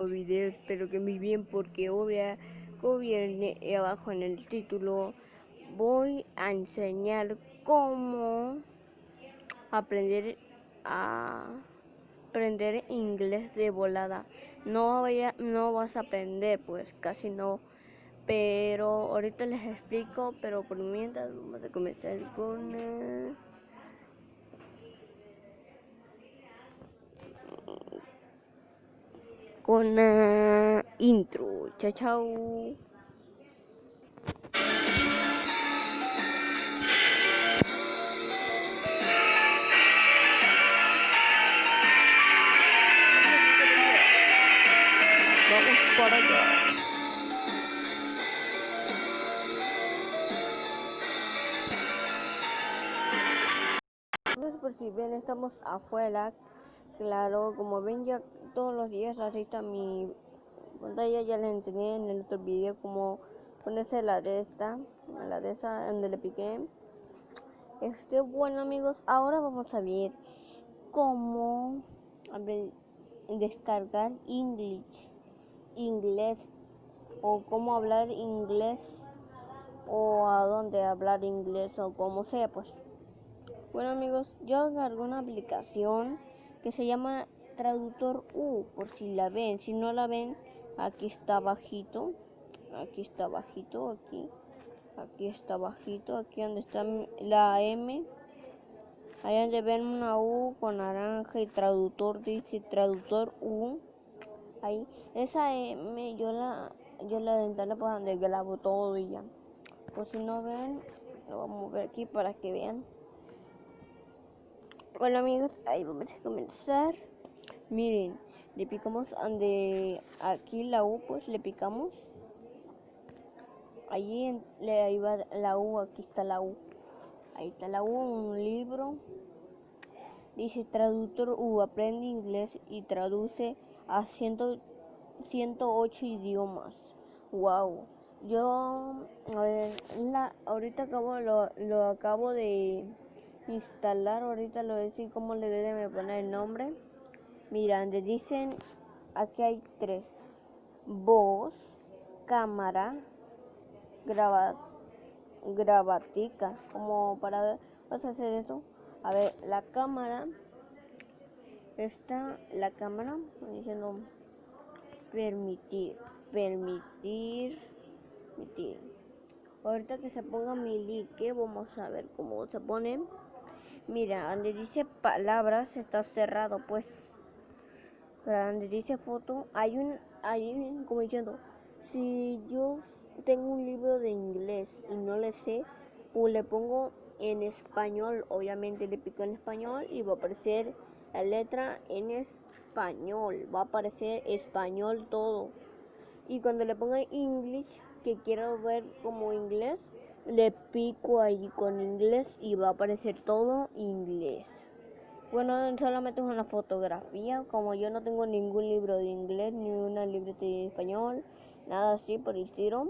video. Espero que muy bien, porque obvia, como viene abajo en el título, voy a enseñar cómo aprender inglés de volada. No vas a aprender, pues casi no, pero ahorita les explico. Pero por mientras vamos a comenzar con la intro. Chao, chao. Vamos para allá. Por si ven, estamos afuera. Claro, como ven, ya todos los días así está mi pantalla. Ya les enseñé en el otro video cómo ponerse la de esa donde le piqué. Bueno, amigos, ahora vamos a ver cómo descargar inglés, o cómo hablar inglés, o a dónde hablar inglés, o como sea, pues. Bueno, amigos, yo agarré una aplicación que se llama Traductor U, por si la ven. Si no la ven, aquí está bajito, aquí está bajito, aquí está bajito, aquí donde está la M, ahí donde ven una U con naranja y traductor, dice Traductor U. Ahí, esa M yo la instalé para donde grabo todo y ya. Pues si no ven, lo vamos a mover aquí para que vean. Bueno, amigos, ahí vamos a comenzar. Miren, le picamos donde aquí la U, pues le picamos. Ahí va la U, aquí está la U. Ahí está la U, un libro. Dice Traductor U, aprende inglés y traduce a 108 idiomas. Wow. Yo, a ver, ahorita lo acabo de instalar. Ahorita lo voy a decir cómo le deben poner el nombre. Mira, donde dicen, aquí hay 3: voz, cámara, gravatica. Como para, vas a hacer esto. A ver, la cámara, la cámara diciendo permitir. Ahorita que se ponga mi like, vamos a ver cómo se pone. Mira, donde dice palabras está cerrado, pues. Pero donde dice foto, hay un como diciendo, si yo tengo un libro de inglés y no le sé, pues le pongo en español. Obviamente le pico en español y va a aparecer la letra en español, va a aparecer español todo. Y cuando le ponga English, que quiero ver como inglés, le pico ahí con inglés y va a aparecer todo inglés. Bueno, solamente es una fotografía. Como yo no tengo ningún libro de inglés, ni una libreta de español, nada así por el estilo,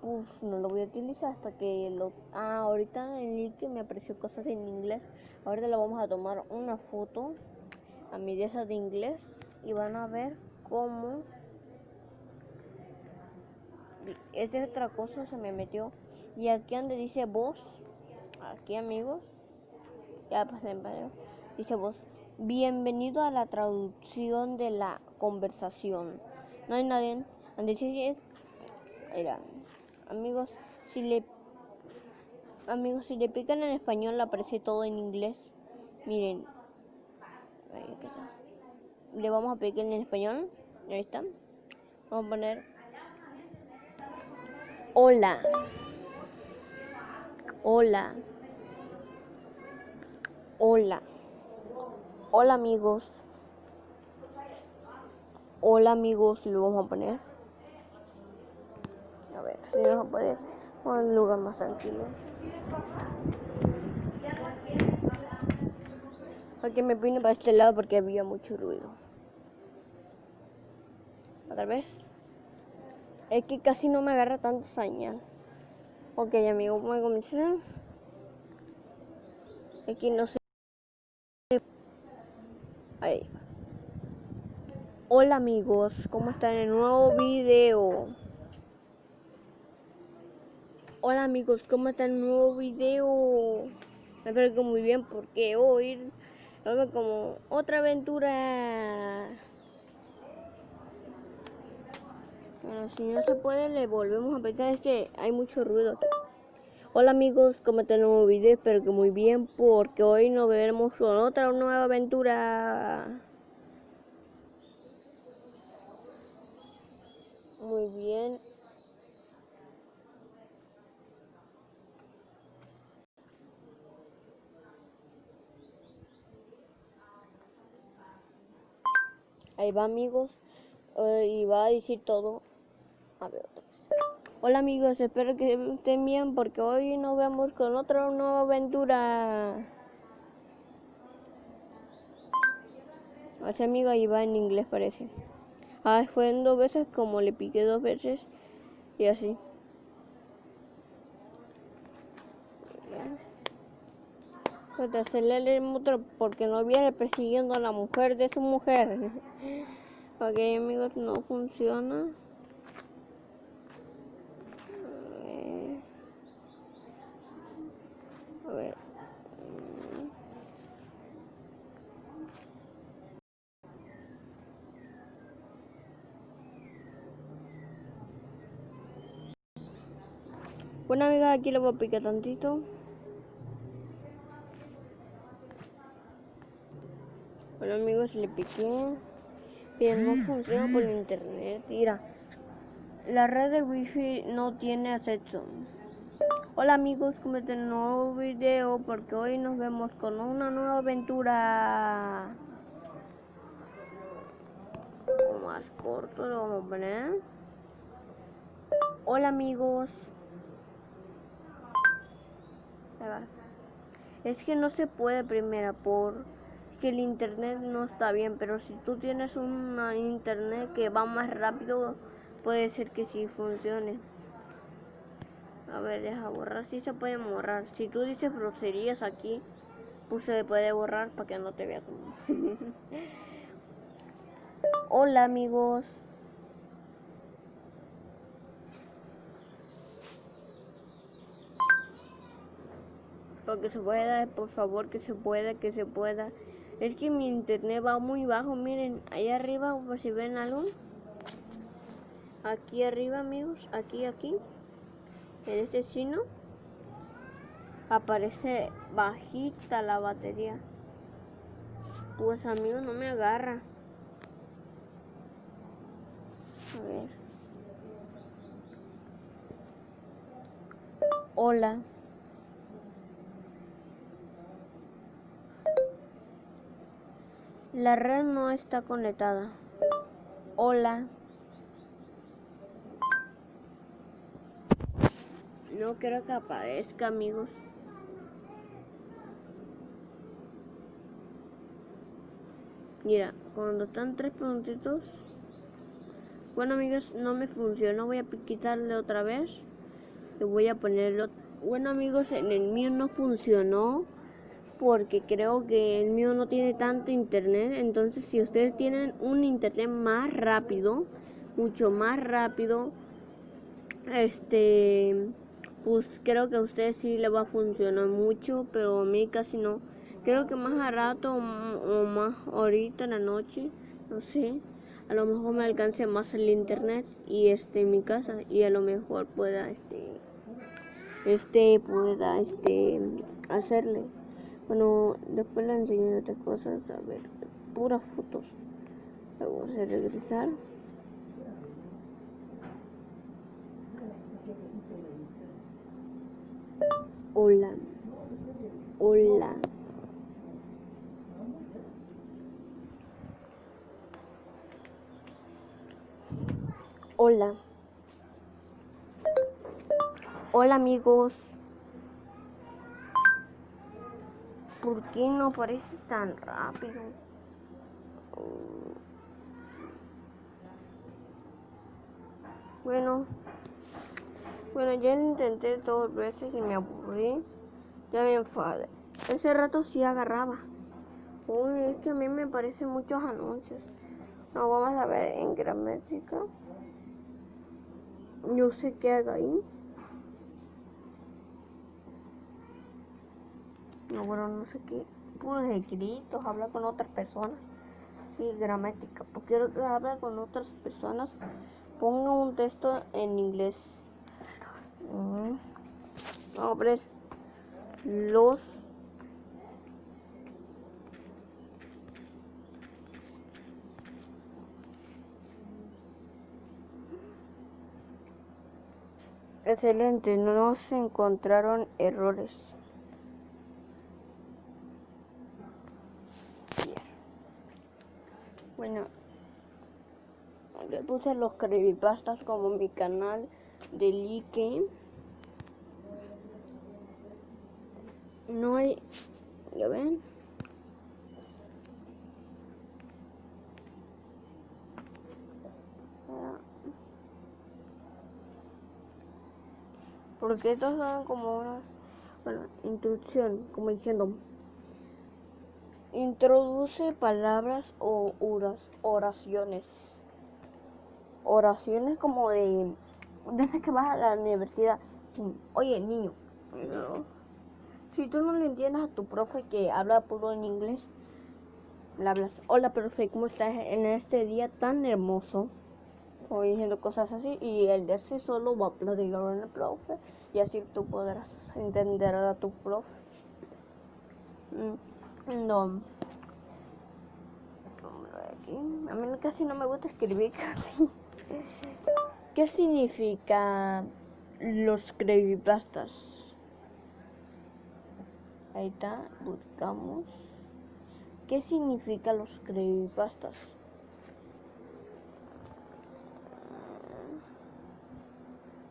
pues no lo voy a utilizar hasta que ahorita en el que me apareció cosas en inglés. Ahorita le vamos a tomar una foto a mi de esas de inglés y van a ver cómo. Esa es otra cosa, se me metió. Y aquí donde dice voz, aquí, amigos, ya pasé en varios, dice voz. Bienvenido a la traducción de la conversación. No hay nadie. Donde dice era, amigos, si le pican en español, aparece todo en inglés. Miren, ahí está. Le vamos a picar en español. Ahí está. Vamos a poner hola. Hola. Hola. Hola, amigos. Hola, amigos, lo vamos a poner. A ver, si vamos a poner un lugar más tranquilo. Aquí me vine para este lado porque había mucho ruido. Otra vez. Es que casi no me agarra tanta señal. Ok, amigos, voy a comenzar. Aquí no sé. Ahí. Hola. Hola amigos, ¿cómo están en el nuevo video? Hola amigos, ¿cómo están en el nuevo video? Espero que muy bien porque hoy vamos como otra aventura. Bueno, si no se puede le volvemos a pegar, es que hay mucho ruido aquí. Hola amigos, ¿cómo están en el nuevo video? Espero que muy bien porque hoy nos veremos con otra nueva aventura. Muy bien. Ahí va amigos, y va a decir todo. A ver otra vez. Hola amigos, espero que estén bien porque hoy nos vemos con otra nueva aventura. Ese amigo ahí va en inglés parece. Fue en 2 veces como le piqué 2 veces y así. Pues hacerle el otro porque no viene persiguiendo a la mujer de su mujer. Ok amigos, no funciona. A ver. Bueno amiga, aquí le voy a picar tantito. Bueno amigos, le piqué. Pero no funciona por internet. Mira, la red de wifi no tiene acceso. Hola amigos, ¿cómo están en un nuevo video? Porque hoy nos vemos con una nueva aventura. O más corto lo vamos a poner. Hola amigos. Es que no se puede primera porque el internet no está bien, pero si tú tienes una internet que va más rápido, puede ser que sí funcione. A ver, deja borrar, sí se puede borrar. Si tú dices groserías aquí, pues se puede borrar para que no te vea como. Hola amigos. Porque se pueda, por favor, que se pueda, que se pueda. Es que mi internet va muy bajo, miren, ahí arriba, por si ven algo. Aquí arriba amigos, aquí, en este signo, aparece bajita la batería. Pues amigos, no me agarra. A ver. Hola. La red no está conectada. Hola. No creo que aparezca amigos. Mira, cuando están 3 puntitos. Bueno amigos, no me funcionó. Voy a quitarle otra vez. Y voy a ponerlo. Bueno amigos, en el mío no funcionó. Porque creo que el mío no tiene tanto internet. Entonces si ustedes tienen un internet más rápido, mucho más rápido, pues creo que a ustedes sí le va a funcionar mucho, pero a mí casi no. Creo que más a rato o más ahorita en la noche, no sé, a lo mejor me alcance más el internet y en mi casa, y a lo mejor pueda pueda hacerle. Bueno, después le enseño otras cosas, a ver, puras fotos. Vamos a regresar. Hola. Hola. Hola. Hola amigos. ¿Por qué no parece tan rápido? Bueno, ya lo intenté 2 veces y me aburrí. Ya me enfadé. Ese rato sí agarraba. Uy, es que a mí me parecen muchos anuncios. No, vamos a ver en gramática. No sé qué haga ahí. No, bueno, no sé qué. Puros escritos, habla con otras personas. Sí, gramática. Porque quiero que hable con otras personas. Ponga un texto en inglés. Abres los excelente, no se encontraron errores. Bueno, le puse los creepypastas como mi canal de like. No hay, ¿ya ven? Porque estos son como una, bueno, introducción, como diciendo, introduce palabras o oraciones. Oraciones como desde que vas a la universidad. Oye, niño, no. Si tú no le entiendes a tu profe que habla puro en inglés, le hablas, hola profe, ¿cómo estás en este día tan hermoso? O diciendo cosas así, y el de ese solo va a platicar con el profe, y así tú podrás entender a tu profe. No. A mí casi no me gusta escribir casi. ¿Qué significa los creepypastas? Ahí está, buscamos. ¿Qué significa los creepypastas?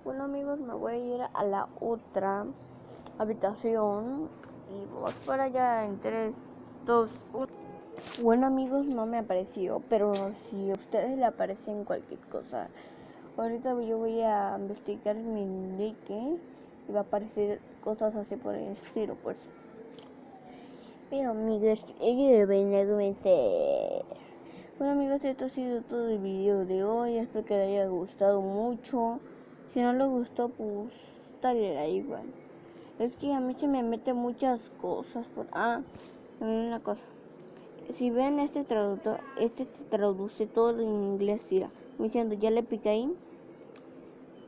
Bueno amigos, me voy a ir a la otra habitación y voy para allá en 3, 2, 1. Bueno amigos, no me apareció, pero si a ustedes le aparecen cualquier cosa, ahorita yo voy a investigar mi like y va a aparecer cosas así por el estilo, pues. Pero amigos, ellos ven a comentar. Bueno amigos, esto ha sido todo el video de hoy, espero que les haya gustado mucho. Si no les gustó, pues dale like igual. Es que a mí se me meten muchas cosas por... una cosa. Si ven este traductor, este te traduce todo en inglés, mira. Diciendo, ya le piqué ahí.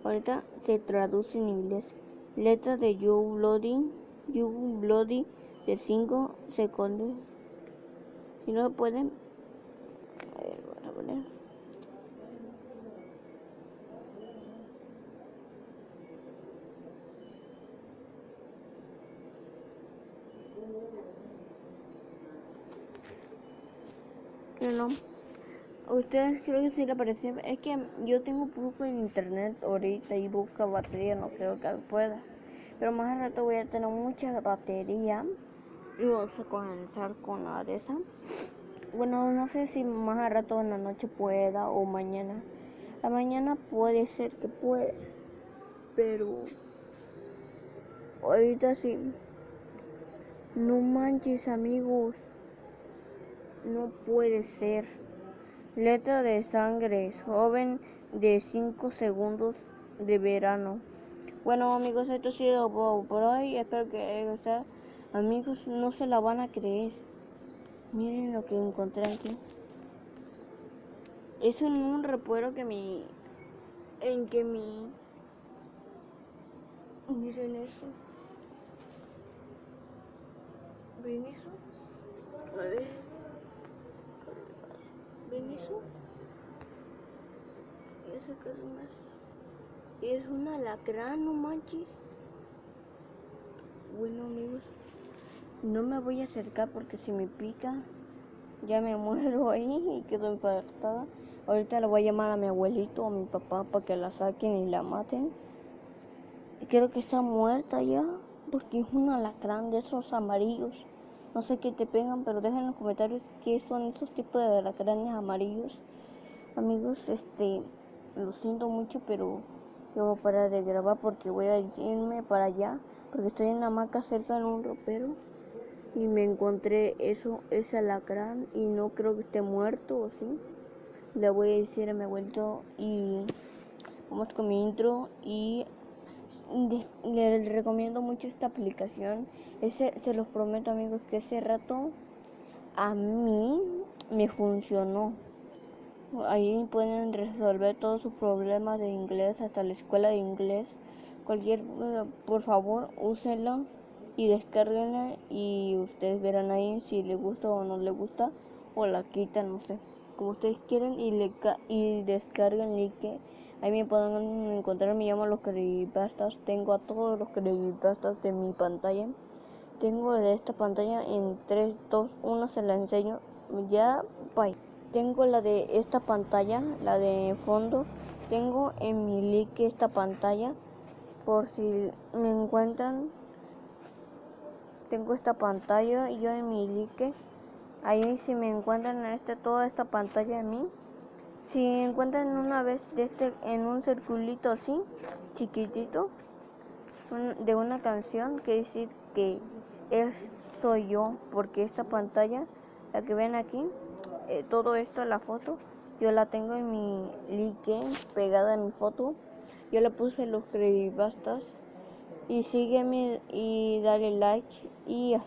Ahorita se traduce en inglés. Letra de You Bloody de 5 segundos. Si no pueden, a ver, voy a poner. No. Ustedes creo que sí le apareció. Es que yo tengo poco en internet ahorita y busca batería, no creo que pueda. Pero más al rato voy a tener mucha batería y vamos a comenzar con la de esa. Bueno, no sé si más al rato en la noche pueda o mañana. La mañana puede ser que pueda, pero ahorita sí. No manches amigos, no puede ser. Letra de sangre, joven de 5 segundos de verano. Bueno amigos, esto ha sido por hoy, espero que les haya gustado. Amigos, no se la van a creer. Miren lo que encontré aquí. Es en un recuerdo que miren eso. ¿Ven eso? A ver. ¿Ven eso? Y eso que es más. Es un alacrán, no manches. Bueno amigos, no me voy a acercar porque si me pica ya me muero ahí y quedo impactada. Ahorita le voy a llamar a mi abuelito o a mi papá para que la saquen y la maten. Y creo que está muerta ya porque es un alacrán de esos amarillos. No sé qué te pegan, pero dejen en los comentarios qué son esos tipos de alacranes amarillos. Amigos, lo siento mucho, pero yo voy a parar de grabar porque voy a irme para allá, porque estoy en la hamaca cerca de un ropero y me encontré ese alacrán y no creo que esté muerto, ¿o sí? le voy a decir a mi abuelito y vamos con mi intro y le recomiendo mucho esta aplicación. Se los prometo, amigos, que ese rato a mí me funcionó. Ahí pueden resolver todos sus problemas de inglés, hasta la escuela de inglés. Por favor, úsenla y descárguenla y ustedes verán ahí si les gusta o no les gusta, o la quitan, no sé, como ustedes quieren, y descarguen y que ahí me pueden encontrar. Me llamo Los Creepypastas. Tengo a todos los creepypastas de mi pantalla. Tengo de esta pantalla en 3, 2, 1, se la enseño. Ya, bye. Tengo la de esta pantalla, la de fondo. Tengo en mi like esta pantalla, por si me encuentran. Tengo esta pantalla yo en mi like. Ahí si me encuentran toda esta pantalla de mí. Si me encuentran una vez en un circulito así, chiquitito, de una canción, quiere decir que soy yo, porque esta pantalla, la que ven aquí, todo esto, la foto, yo la tengo en mi like, pegada en mi foto. Yo le puse Los Creepypastas. Y sígueme y dale like y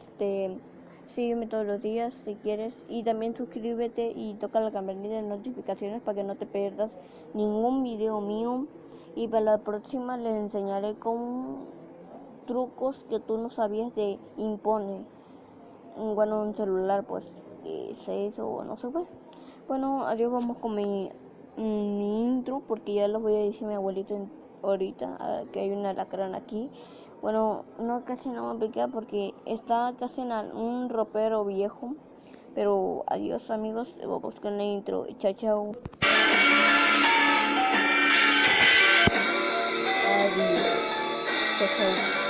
sígueme todos los días si quieres, y también suscríbete y toca la campanita de notificaciones para que no te pierdas ningún video mío. Y para la próxima les enseñaré con trucos que tú no sabías de Impone. Bueno, un celular pues se hizo o no se fue. Bueno, adiós, vamos con mi intro, porque ya lo voy a decir a mi abuelito ahorita, que hay una alacrán aquí. Bueno, no, casi no me pica porque está casi en un ropero viejo. Pero adiós, amigos, vamos con la intro. Chao, chao. Adiós. Chao, chao.